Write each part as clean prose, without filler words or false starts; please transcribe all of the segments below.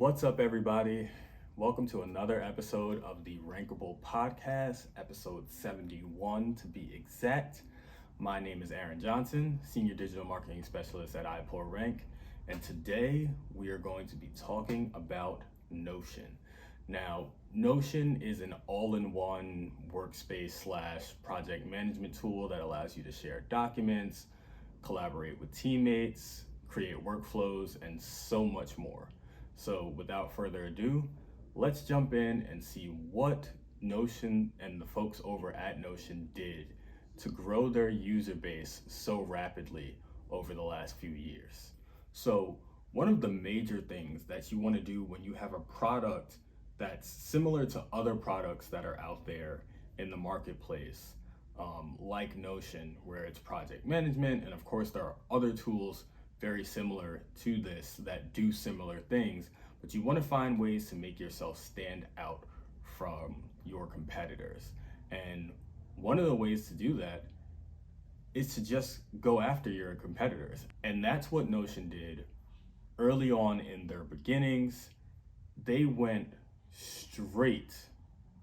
What's up, everybody? Welcome to another episode of the Rankable podcast, episode 71 to be exact. My name is Aaron Johnson, Senior Digital Marketing Specialist at iPullRank, and today we are going to be talking about Notion. Now, Notion is an all-in-one workspace slash project management tool that allows you to share documents, collaborate with teammates, create workflows, and so much more. So without further ado, let's jump in and see what Notion and the folks over at Notion did to grow their user base so rapidly over the last few years. So one of the major things that you want to do when you have a product that's similar to other products that are out there in the marketplace, like Notion, where it's project management, and of course there are other tools very similar to this that do similar things, but you want to find ways to make yourself stand out from your competitors. And one of the ways to do that is to just go after your competitors. And that's what Notion did early on in their beginnings. They went straight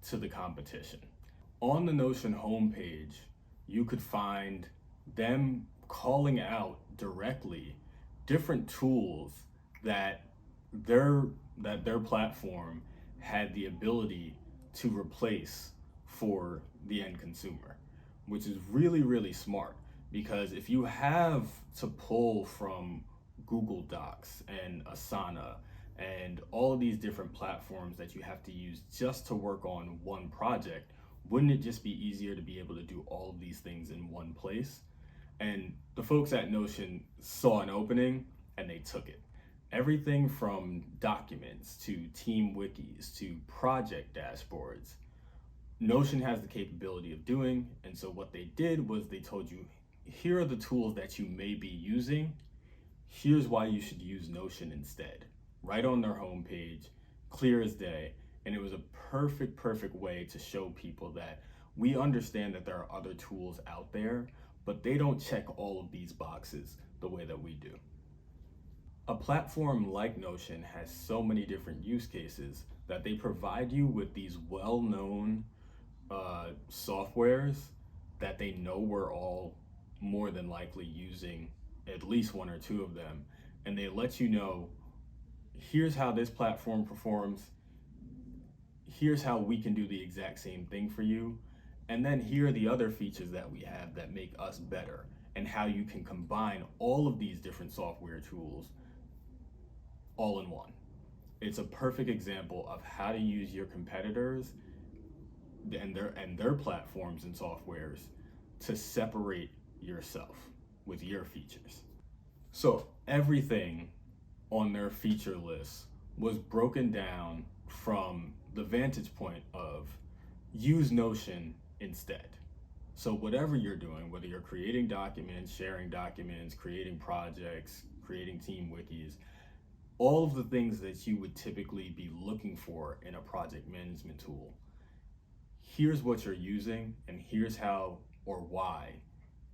to the competition. On the Notion homepage, you could find them calling out directly different tools that their platform had the ability to replace for the end consumer, which is really smart, because if you have to pull from Google Docs and Asana and all of these different platforms that you have to use just to work on one project, wouldn't it just be easier to be able to do all of these things in one place? And the folks at Notion saw an opening and they took it. Everything from documents to team wikis to project dashboards, Notion has the capability of doing. And so what they did was they told you, here are the tools that you may be using. Here's why you should use Notion instead. Right on their homepage, clear as day. And it was a perfect way to show people that we understand that there are other tools out there, but they don't check all of these boxes the way that we do. A platform like Notion has so many different use cases that they provide you with these well-known softwares that they know we're all more than likely using at least one or two of them. And they let you know, here's how this platform performs, here's how we can do the exact same thing for you. And then here are the other features that we have that make us better, and how you can combine all of these different software tools all in one. It's a perfect example of how to use your competitors and their platforms and softwares to separate yourself with your features. So everything on their feature list was broken down from the vantage point of use Notion instead. So whatever you're doing, whether you're creating documents, sharing documents, creating projects, creating team wikis, all of the things that you would typically be looking for in a project management tool, here's what you're using, and here's how or why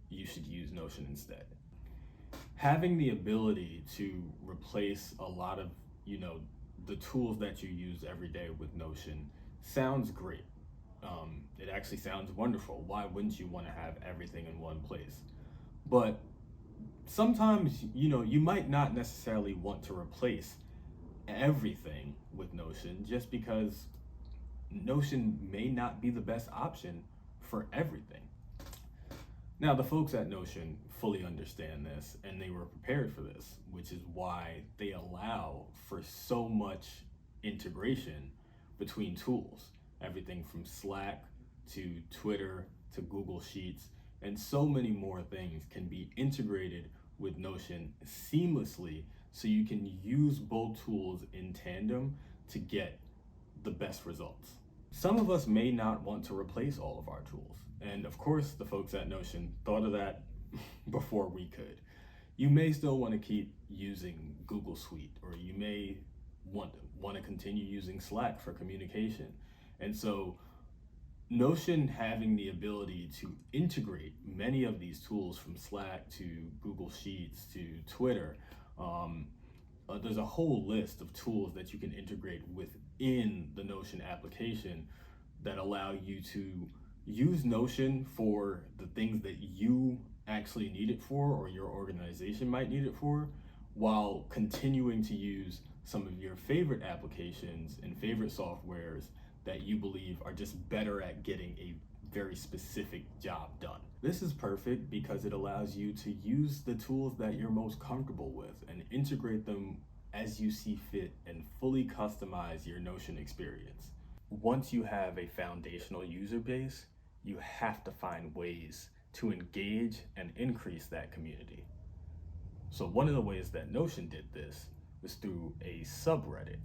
you should use Notion instead. Having the ability to replace a lot of, the tools that you use every day with Notion sounds great. It actually sounds wonderful. Why wouldn't you want to have everything in one place? But sometimes, you might not necessarily want to replace everything with Notion, just because Notion may not be the best option for everything. Now, the folks at Notion fully understand this, and they were prepared for this, which is why they allow for so much integration between tools. Everything from Slack to Twitter to Google Sheets, and so many more things can be integrated with Notion seamlessly, so you can use both tools in tandem to get the best results. Some of us may not want to replace all of our tools, and of course the folks at Notion thought of that before we could. You may still want to keep using Google Suite, or you may want to continue using Slack for communication. And so Notion having the ability to integrate many of these tools, from Slack to Google Sheets to Twitter, there's a whole list of tools that you can integrate within the Notion application that allow you to use Notion for the things that you actually need it for or your organization might need it for, while continuing to use some of your favorite applications and favorite softwares that you believe are just better at getting a very specific job done. This is perfect because it allows you to use the tools that you're most comfortable with and integrate them as you see fit and fully customize your Notion experience. Once you have a foundational user base, you have to find ways to engage and increase that community. So one of the ways that Notion did this was through a subreddit.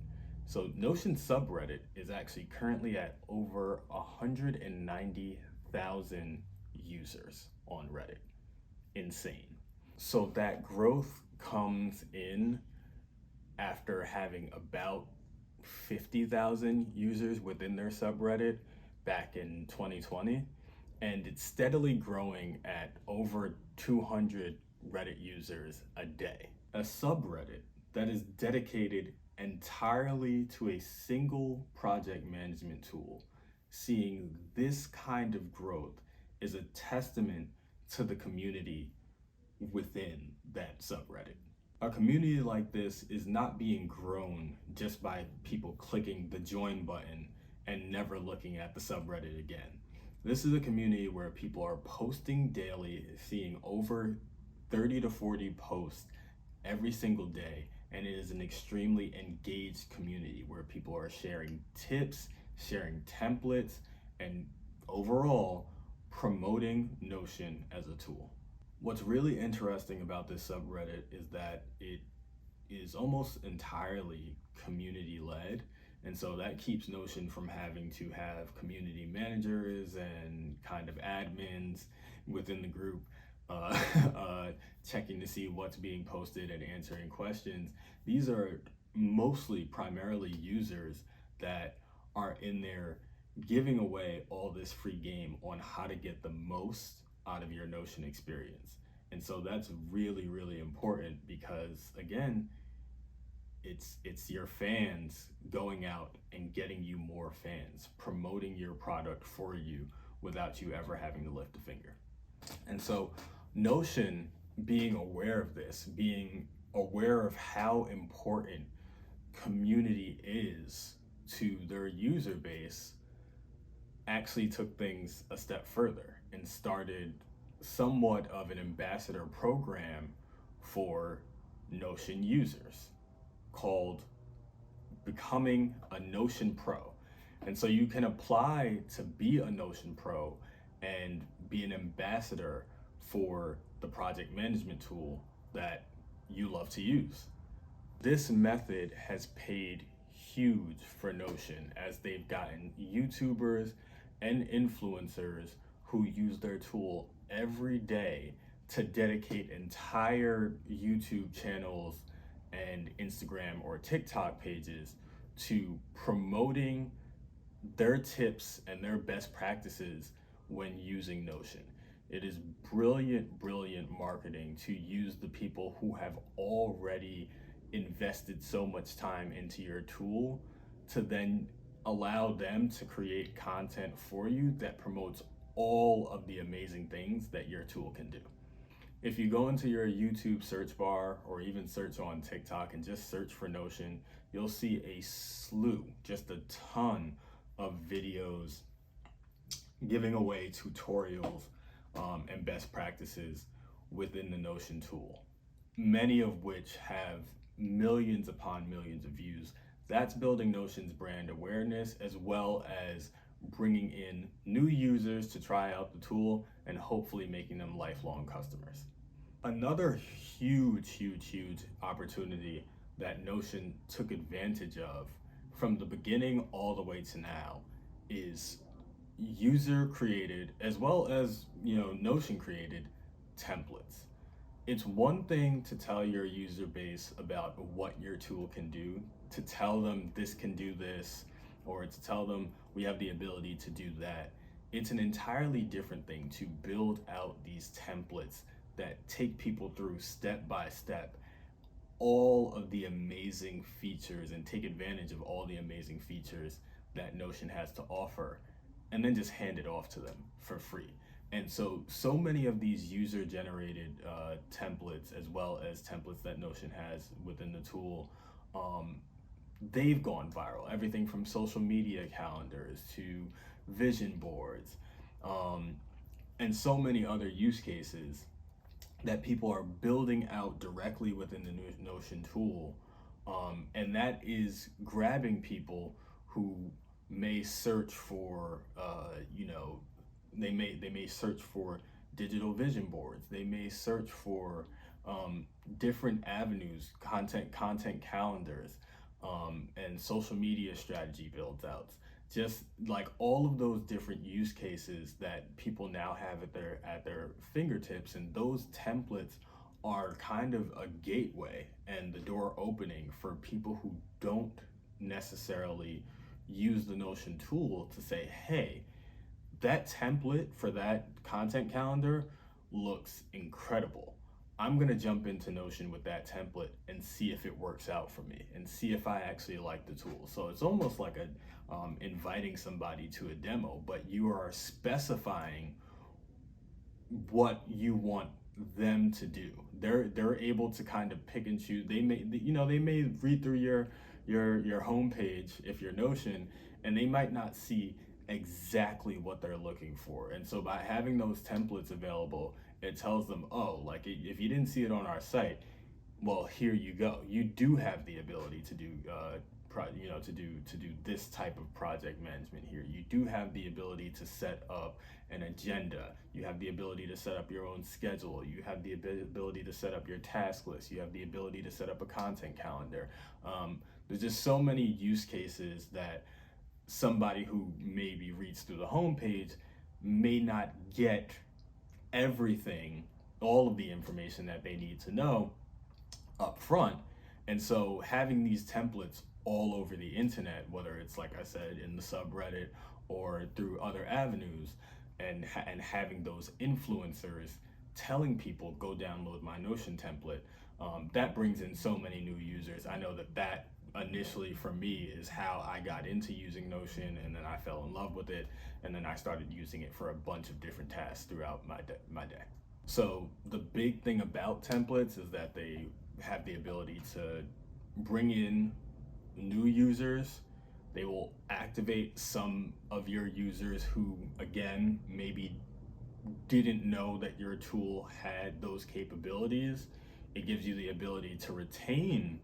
So Notion subreddit is actually currently at over 190,000 users on Reddit. Insane. So that growth comes in after having about 50,000 users within their subreddit back in 2020, and it's steadily growing at over 200 Reddit users a day. A subreddit that is dedicated entirely to a single project management tool, seeing this kind of growth is a testament to the community within that subreddit. A community like this is not being grown just by people clicking the join button and never looking at the subreddit again. This is a community where people are posting daily, seeing over 30 to 40 posts every single day, and it is an extremely engaged community where people are sharing tips, sharing templates, and overall promoting Notion as a tool. What's really interesting about this subreddit is that it is almost entirely community led. And so that keeps Notion from having to have community managers and kind of admins within the group checking to see what's being posted and answering questions. These are primarily users that are in there giving away all this free game on how to get the most out of your Notion experience. And so that's really, really important because, again, it's your fans going out and getting you more fans, promoting your product for you without you ever having to lift a finger. And so Notion, being aware of this, being aware of how important community is to their user base, actually took things a step further and started somewhat of an ambassador program for Notion users called Becoming a Notion Pro. And so you can apply to be a Notion Pro and be an ambassador for the project management tool that you love to use. This method has paid huge for Notion as they've gotten YouTubers and influencers who use their tool every day to dedicate entire YouTube channels and Instagram or TikTok pages to promoting their tips and their best practices when using Notion. It is brilliant, brilliant marketing to use the people who have already invested so much time into your tool to then allow them to create content for you that promotes all of the amazing things that your tool can do. If you go into your YouTube search bar or even search on TikTok and just search for Notion, you'll see a slew, just a ton of videos giving away tutorials and best practices within the Notion tool, many of which have millions upon millions of views. That's building Notion's brand awareness as well as bringing in new users to try out the tool and hopefully making them lifelong customers. Another huge opportunity that Notion took advantage of from the beginning all the way to now is user created as well as Notion created templates. It's one thing to tell your user base about what your tool can do, to tell them this can do this, or to tell them we have the ability to do that. It's an entirely different thing to build out these templates that take people through step by step all of the amazing features and take advantage of all the amazing features that Notion has to offer, and then just hand it off to them for free. And so many of these user generated templates, as well as templates that Notion has within the tool, um, they've gone viral. Everything from social media calendars to vision boards, um, and so many other use cases that people are building out directly within the Notion tool. And that is grabbing people who may search for, they may search for digital vision boards. They may search for different avenues, content calendars, and social media strategy builds outs. Just like all of those different use cases that people now have at their fingertips, and those templates are kind of a gateway and the door opening for people who don't necessarily use the Notion tool to say, hey, that template for that content calendar looks incredible. I'm going to jump into Notion with that template and see if it works out for me and see if I actually like the tool. So it's almost like inviting somebody to a demo, but you are specifying what you want them to do. They're able to kind of pick and choose. They may read through your homepage if you're Notion, and they might not see exactly what they're looking for. And so by having those templates available, it tells them, oh, like if you didn't see it on our site, well, here you go. You do have the ability to do to do this type of project management here. You do have the ability to set up an agenda. You have the ability to set up your own schedule. You have the ability to set up your task list. You have the ability to set up a content calendar. There's just so many use cases that somebody who maybe reads through the homepage may not get everything, all of the information that they need to know up front. And so having these templates all over the internet, whether it's, like I said, in the subreddit or through other avenues, and having those influencers telling people, go download my Notion template, that brings in so many new users. I know that initially for me is how I got into using Notion, and then I fell in love with it, and then I started using it for a bunch of different tasks throughout my day. So the big thing about templates is that they have the ability to bring in new users. They will activate some of your users who, again, maybe didn't know that your tool had those capabilities. It gives you the ability to retain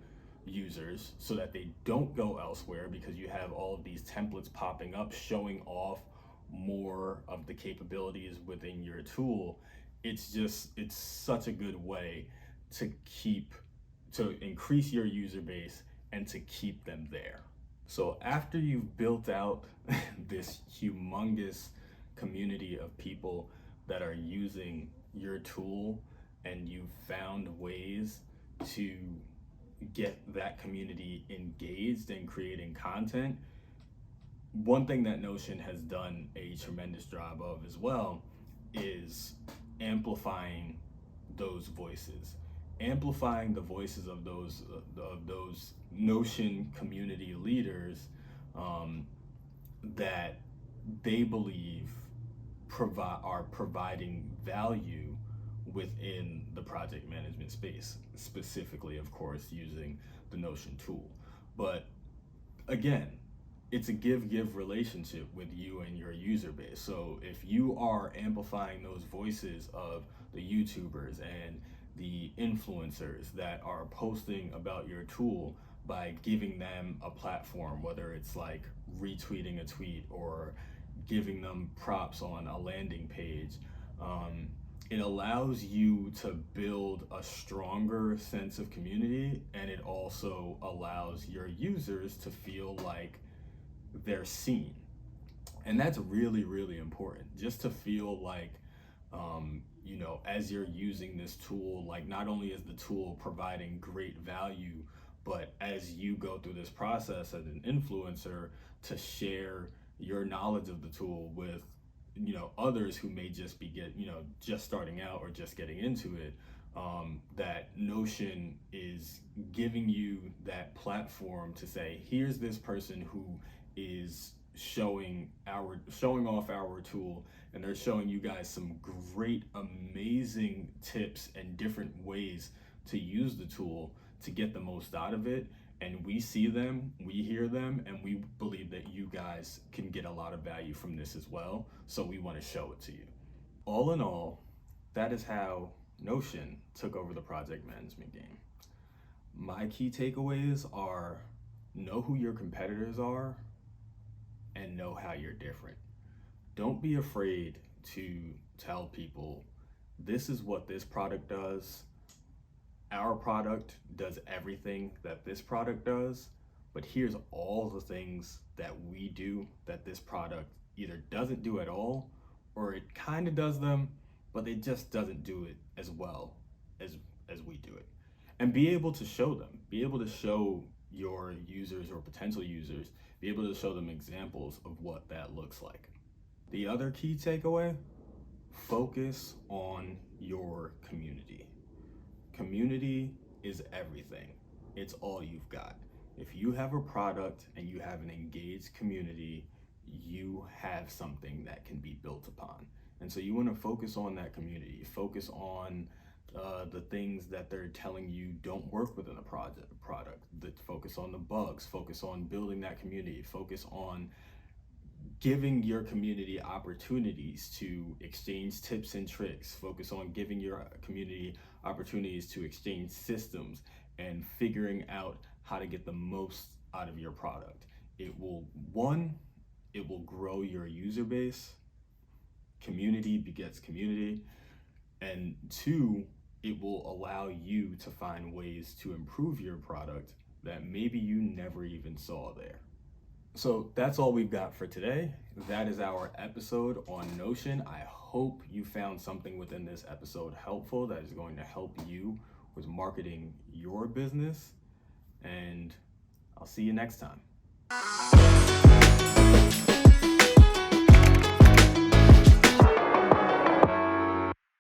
users so that they don't go elsewhere, because you have all of these templates popping up showing off more of the capabilities within your tool. It's such a good way to increase your user base and to keep them there. So after you've built out this humongous community of people that are using your tool, and you've found ways to get that community engaged in creating content, one thing that Notion has done a tremendous job of as well is amplifying those voices, amplifying the voices of those Notion community leaders, that they believe are providing value within the project management space, specifically, of course, using the Notion tool. But again, it's a give relationship with you and your user base. So if you are amplifying those voices of the YouTubers and the influencers that are posting about your tool by giving them a platform, whether it's like retweeting a tweet or giving them props on a landing page, it allows you to build a stronger sense of community, and it also allows your users to feel like they're seen. And that's really, really important, just to feel like, as you're using this tool, like not only is the tool providing great value, but as you go through this process as an influencer, to share your knowledge of the tool with others who may just be just starting out or just getting into it, that Notion is giving you that platform to say, here's this person who is showing off our tool, and they're showing you guys some great, amazing tips and different ways to use the tool to get the most out of it. And we see them, we hear them, and we believe that you guys can get a lot of value from this as well. So we want to show it to you. All in all, that is how Notion took over the project management game. My key takeaways are: know who your competitors are and know how you're different. Don't be afraid to tell people, this is what this product does. Our product does everything that this product does, but here's all the things that we do that this product either doesn't do at all, or it kind of does them, but it just doesn't do it as well as we do it. And be able to show them, be able to show your users or potential users, be able to show them examples of what that looks like. The other key takeaway: focus on your community. Community is everything. It's all you've got. If you have a product and you have an engaged community, you have something that can be built upon. And so you want to focus on that community. Focus on the things that they're telling you don't work within a product. Focus on the bugs. Focus on building that community. Focus on giving your community opportunities to exchange tips and tricks. Focus on giving your community opportunities to exchange systems and figuring out how to get the most out of your product. It will grow your user base. Community begets community. And two, it will allow you to find ways to improve your product that maybe you never even saw there. So that's all we've got for today. That is our episode on Notion. I hope you found something within this episode helpful that is going to help you with marketing your business. And I'll see you next time.